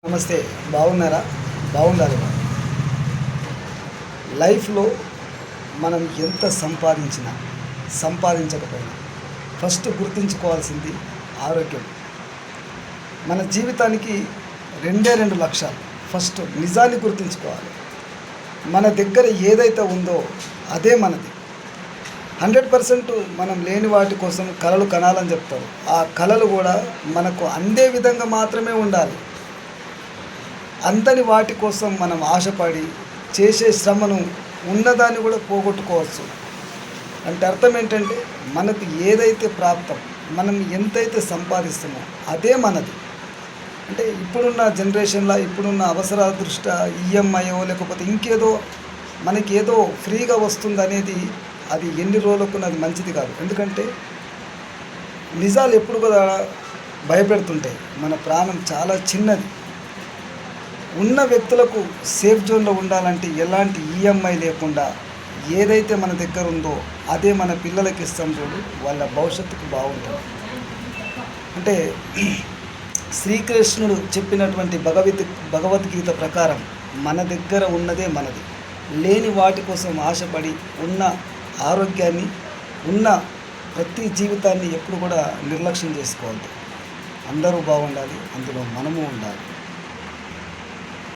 నమస్తే. బాగున్నారా? బాగుండాలి. లైఫ్లో మనం ఎంత సంపాదించినా సంపాదించకపోయినా ఫస్ట్ గుర్తుంచుకోవాల్సింది ఆరోగ్యం. మన జీవితానికి రెండు లక్ష్యాలు. ఫస్ట్ నిజాన్ని గుర్తుంచుకోవాలి. మన దగ్గర ఏదైతే ఉందో అదే మనది. 100% మనం లేని వాటి కోసం కలలు కనాలని చెప్తారు. ఆ కలలు కూడా మనకు అందే విధంగా మాత్రమే ఉండాలి. అందని వాటి కోసం మనం ఆశపడి చేసే శ్రమను ఉన్నదాన్ని కూడా పోగొట్టుకోవచ్చు. అంటే అర్థం ఏంటంటే, మనకు ఏదైతే ప్రాప్తం, మనం ఎంతైతే సంపాదిస్తామో అదే మనది. అంటే ఇప్పుడున్న జనరేషన్లో ఇప్పుడున్న అవసరాల దృష్ట్యా ఈఎంఐయో లేకపోతే ఇంకేదో మనకేదో ఫ్రీగా వస్తుందనేది అది ఎన్ని రోజులకు అది మంచిది కాదు. ఎందుకంటే నిజాలు ఎప్పుడు కూడా భయపెడుతుంటాయి. మన ప్రాణం చాలా చిన్నది. ఉన్న వ్యక్తులకు సేఫ్ జోన్లో ఉండాలంటే ఎలాంటి ఈఎంఐ లేకుండా ఏదైతే మన దగ్గర ఉందో అదే మన పిల్లలకి ఇస్తాం చూడు, వాళ్ళ భవిష్యత్తుకు బాగుంటుంది. అంటే శ్రీకృష్ణుడు చెప్పినటువంటి భగవద్గీత ప్రకారం మన దగ్గర ఉన్నదే మనది. లేని వాటి కోసం ఆశపడి ఉన్న ఆరోగ్యాన్ని, ఉన్న ప్రతి జీవితాన్ని ఎప్పుడు కూడా నిర్లక్ష్యం చేసుకోవద్దు. అందరూ బాగుండాలి, అందులో మనము ఉండాలి.